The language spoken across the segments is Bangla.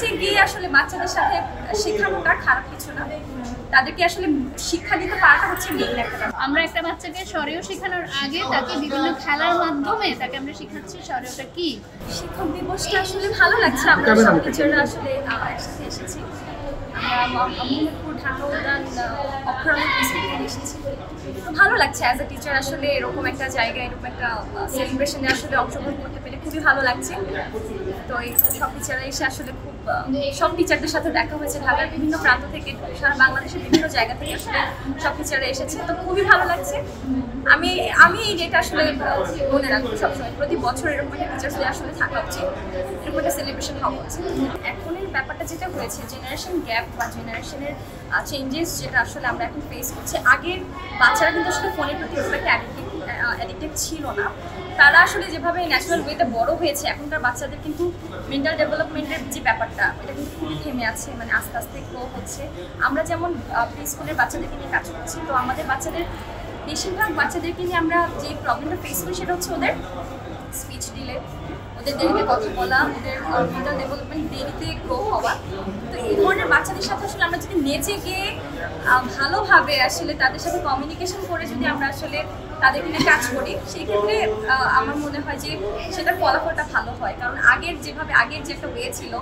নেচে গিয়ে আসলে বাচ্চাদের সাথে শেখানোটা খারাপ কিছু না, তাদেরকে আসলে শিক্ষা দিতে পারাটা হচ্ছে মেইন একটা ব্যাপার। আমরা একটা বাচ্চাকে সরেও শেখানোর আগে তাকে বিভিন্ন খেলার মাধ্যমে তাকে আমরা শেখাচ্ছি সরেওটা কি। শিক্ষক দিবসটা আসলে ভালো লাগছে, আমরা সব টিচাররা আসলে একসাথে এসেছি। আমরা মোহাম্মদপুর ঢাকা উদ্যান অক্ষরণী প্রিন্সিপাল এসেছি, তো ভালো লাগছে অ্যাজ এ টিচার আসলে এরকম একটা জায়গায় এরকম একটা সেলিব্রেশনে আসলে অংশগ্রহণ করতে পেরে খুবই ভালো লাগছে। তো এই সব টিচাররা এসে আসলে খুব সব টিচারদের সাথে দেখা হয়েছে, ঢাকার বিভিন্ন প্রান্ত থেকে সারা বাংলাদেশের বিভিন্ন জায়গা থেকে আসলে সব টিচাররা এসেছে, তো খুবই ভালো লাগছে। আমি এই ডেটা আসলে মনে রাখবো সবসময়, প্রতি বছর এরকম একটা টিচার্স ডে আসলে থাকা উচিত, এরকম একটা সেলিব্রেশন হওয়া উচিত। এখনের ব্যাপারটা যেটা হয়েছে জেনারেশন গ্যাপ বা জেনারেশনের চেঞ্জেস যেটা আসলে আমরা এখন ফেস করছি, আগের বাচ্চারা কিন্তু আসলে ফোনের প্রতি খুব একটা অ্যাডিক্টেড ছিল না, তারা আসলে যেভাবে ন্যাচারাল ওয়েতে বড় হয়েছে এখনকার বাচ্চাদের কিন্তু মেন্টাল ডেভেলপমেন্টের যে ব্যাপারটা এটা কিন্তু খুবই থেমে আছে, মানে আস্তে আস্তে গ্রো হচ্ছে। আমরা যেমন প্রি স্কুলের বাচ্চাদেরকে নিয়ে কাজ করছি, তো আমাদের বাচ্চাদের বেশিরভাগ বাচ্চাদেরকে নিয়ে আমরা যে প্রবলেমটা ফেস করি সেটা হচ্ছে ওদের স্পিচ ডিলে, ওদের দেরিতে কথা বলা, ওদের মেন্টাল ডেভেলপমেন্ট দেরিতে গ্রো হওয়া। তো এই ধরনের বাচ্চাদের সাথে আসলে আমরা যদি নেচে গিয়ে ভালোভাবে আসলে তাদের সাথে কমিউনিকেশন করে যদি আমরা আসলে তাদেরকে নিয়ে কাজ করি, সেই ক্ষেত্রে আমার মনে হয় যে সেটার ফলাফলটা ভালো হয়। কারণ আগের যে একটা ওয়ে ছিল,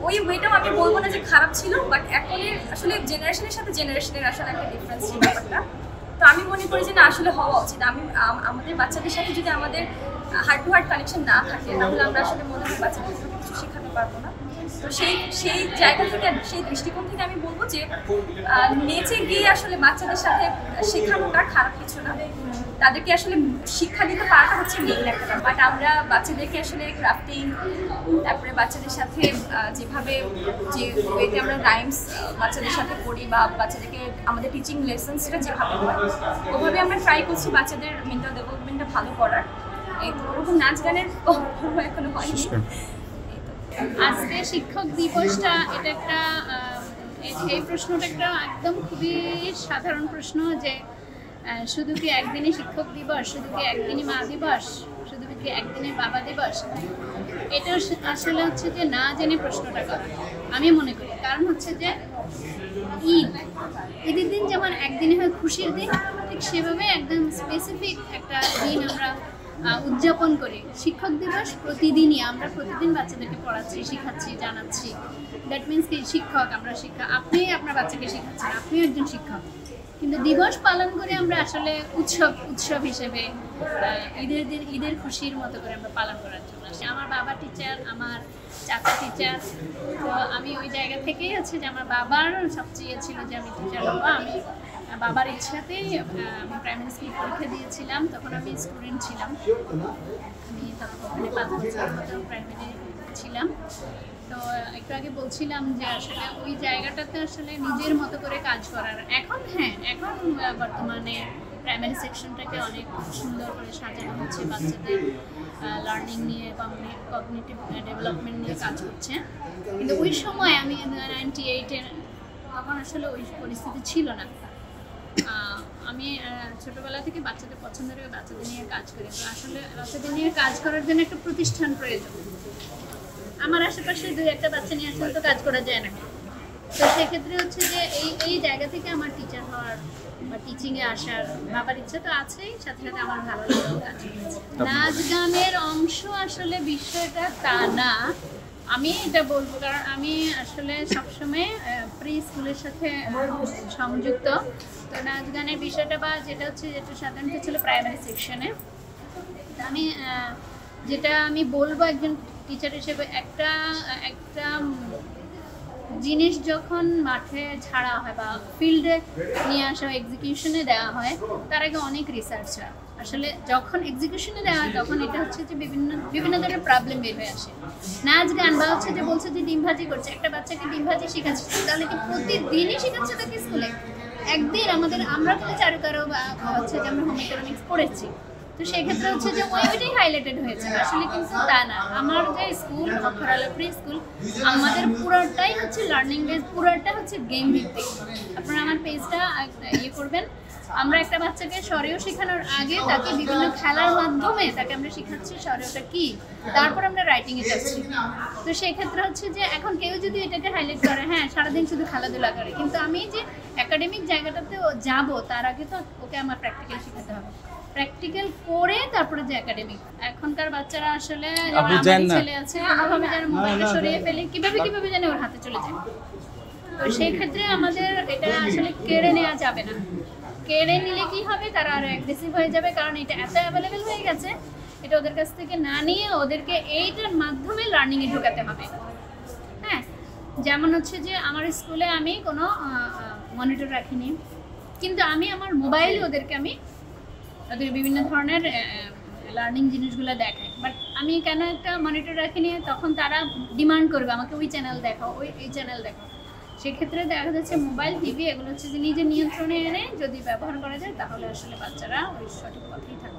ওই ওয়েটাও আমি বলবো না যে খারাপ ছিল, বাট এখনের আসলে জেনারেশনের সাথে জেনারেশনের আসলে একটা ডিফারেন্স ছিল ব্যাপারটা। তো আমি মনে করি যে না, আসলে হওয়া উচিত। আমাদের বাচ্চাদের সাথে যদি আমাদের হার্ট টু হার্ট কানেকশন না থাকে, তাহলে আমরা আসলে মনে হয় বাচ্চাদেরকে কিছু শেখাতে পারবো না। তো সেই জায়গা থেকে, সেই দৃষ্টিকোণ থেকে আমি বলবো যে নেচে গিয়ে আসলে বাচ্চাদের সাথে শেখানোটা খারাপ কিছু না, তাদেরকে আসলে শিক্ষা দিতে পারাটা হচ্ছে মেইন একটা ব্যাপার। বাট আমরা বাচ্চাদেরকে আসলে ক্রাফটিং, তারপরে বাচ্চাদের সাথে যেভাবে যে ওয়েতে আমরা রাইমস বাচ্চাদের সাথে পড়ি বা বাচ্চাদেরকে আমাদের টিচিং লেসন্সটা যেভাবে হয় ওভাবে আমরা ট্রাই করছি বাচ্চাদের মেন্টাল ডেভেলপমেন্টটা ভালো করার। এই তো ওরকম নাচ গানের এখনো হয়নি। আজকে শিক্ষক দিবসটা এটা একটা এই প্রশ্নটা একটা একদম খুবই সাধারণ প্রশ্ন যে শুধু কি একদিনই শিক্ষক দিবস, শুধু কি একদিনই মা দিবস, শুধু কি একদিনই বাবা দিবস। এটা আসলে হচ্ছে যে না জেনে প্রশ্নটা করা আমি মনে করি। কারণ হচ্ছে যে ঈদের দিন যেমন একদিনে হয় খুশির দিন, ঠিক সেভাবে একদম স্পেসিফিক একটা দিন আমরা উদযাপন করি। শিক্ষক দিবস প্রতিদিনই আমরা প্রতিদিন বাচ্চাদেরকে পড়াচ্ছি, শেখাচ্ছি, জানাচ্ছি। দ্যাট মিনস কি শিক্ষক আমরা আপনি আপনার বাচ্চাকে শেখাচ্ছেন, আপনিও একজন শিক্ষক। কিন্তু দিবস পালন করে আমরা আসলে উৎসব হিসেবে ঈদের খুশির মতো করে আমরা পালন করার জন্য আসি। আমার বাবা টিচার, আমার চাচা টিচার, তো আমি ওই জায়গা থেকেই হচ্ছে যে আমার বাবার সবচেয়ে ছিল যে আমি টিচার হবো। আমি বাবার ইচ্ছাতেই আমি প্রাইমারি স্কুল পরীক্ষা দিয়েছিলাম, তখন আমি স্টুডেন্ট ছিলাম, আমি তখন ওখানে 5 বছর মতো প্রাইমারি ছিলাম। তো একটু আগে বলছিলাম যে আসলে ওই জায়গাটাতে আসলে নিজের মতো করে কাজ করার। এখন বর্তমানে প্রাইমারি সেকশনটাকে অনেক সুন্দর করে সাজানো হচ্ছে, বাচ্চাদের লার্নিং নিয়ে কগনিটিভ ডেভেলপমেন্ট নিয়ে কাজ করছে। কিন্তু ওই সময় আমি 98-এর তখন আসলে ওই পরিস্থিতি ছিল না। আমি ছোটবেলা থেকে বাচ্চাদের পছন্দ করে বাচ্চাদের নিয়ে কাজ করি। তো আসলে বাচ্চাদের নিয়ে কাজ করার জন্য একটা প্রতিষ্ঠান প্রয়োজন। আমার আশেপাশে 2-1টা বাচ্চা নিয়ে আসলে তো কাজ করা যায় না। তো সেক্ষেত্রে হচ্ছে যে এই জায়গা থেকে আমার টিচার হওয়ার বা টিচিংয়ে আসার বাবার ইচ্ছা তো আছেই, সাথে সাথে আমার ভালো লাগেও কাজ করেছে। নাচ গানের অংশ আসলে বিষয়টা তা না, আমি এটা বলবো কারণ আমি আসলে সবসময় প্রি স্কুলের সাথে সংযুক্ত। তো নাচ গানের বিষয়টা বা যেটা সাধারণত ছিল প্রাইমারি সেকশনে। আমি যেটা আমি বলবো একজন টিচার হিসেবে, একটা জিনিস যখন মাঠে ছাড়া হয় বা ফিল্ডে নিয়ে আসা হয়, এক্সিকিউশনে দেওয়া হয়, তার আগে অনেক রিসার্চ হয়। আসলে যখন এক্সিকিউশনে দেওয়া হয় তখন এটা হচ্ছে যে বিভিন্ন ধরনের প্রবলেম বের হয়ে আসে। নাচ গান বা হচ্ছে যে বলছে যে ডিম ভাজি করছে, একটা বাচ্চাকে ডিম ভাজি শেখাচ্ছে, তাহলে কি প্রতিদিনই শেখাচ্ছে তাকে স্কুলে? একদিন আমরা কিন্তু চারুকারো বা হচ্ছে যে আমরা হোম ইকোনমিক্স পড়েছি, তো সেক্ষেত্রে হচ্ছে যে ওইটাই হাইলাইটেড হয়েছে। আসলে কিন্তু তা না। আমার যে স্কুল অক্ষরালয় প্রি স্কুল, আমাদের পুরোটাই হচ্ছে লার্নিং বেস, পুরোটা হচ্ছে গেম ভিত্তিক। আপনারা আমার পেজটা করবেন, আমরা একটা বাচ্চাকে স্বরেও শেখানোর আগে তাকে বিভিন্ন খেলার মাধ্যমে তাকে আমরা শেখাচ্ছি স্বরেওটা কি, তারপর আমরা রাইটিংয়ে যাচ্ছি। তো সেক্ষেত্রে হচ্ছে যে এখন কেউ যদি এটাকে হাইলাইট করে হ্যাঁ সারাদিন শুধু খেলাধুলা করে, কিন্তু আমি যে একাডেমিক জায়গাটাতে যাব তার আগে তো ওকে আমার প্র্যাকটিক্যাল শেখাতে হবে, প্র্যাকটিক্যাল করে তারপরে যে একাডেমিক। এখনকার বাচ্চারা আসলে আমার ছেলে আছে কোনোভাবে যেন মোবাইলটা সরিয়ে ফেলে কিভাবে যেন ওর হাতে চলে যায়। তো সেই ক্ষেত্রে আমাদের এটা আসলে কেড়ে নেওয়া যাবে না, কেড়ে নিলে কি হবে তারা আরো অ্যাগ্রেসিভ হয়ে যাবে, কারণ এটা এত অ্যাভেলেবেল হয়ে গেছে, এটা ওদের কাছ থেকে না নিয়ে ওদেরকে এইটার মাধ্যমে লার্নিংয়ে ঢোকাতে হবে। হ্যাঁ, যেমন হচ্ছে যে আমার স্কুলে আমি কোনো মনিটর রাখিনি, কিন্তু আমি আমার মোবাইলে ওদের বিভিন্ন ধরনের লার্নিং জিনিসগুলো দেখাই, বাট আমি কেন একটা মনিটর রাখিনি, তখন তারা ডিমান্ড করবে আমাকে ওই চ্যানেল দেখাও, এই চ্যানেল দেখাও। সেক্ষেত্রে দেখা যাচ্ছে মোবাইল টিভি এগুলো হচ্ছে যে নিজের নিয়ন্ত্রণে এনে যদি ব্যবহার করা যায় তাহলে আসলে বাচ্চারা ওই সঠিক পথেই থাকে।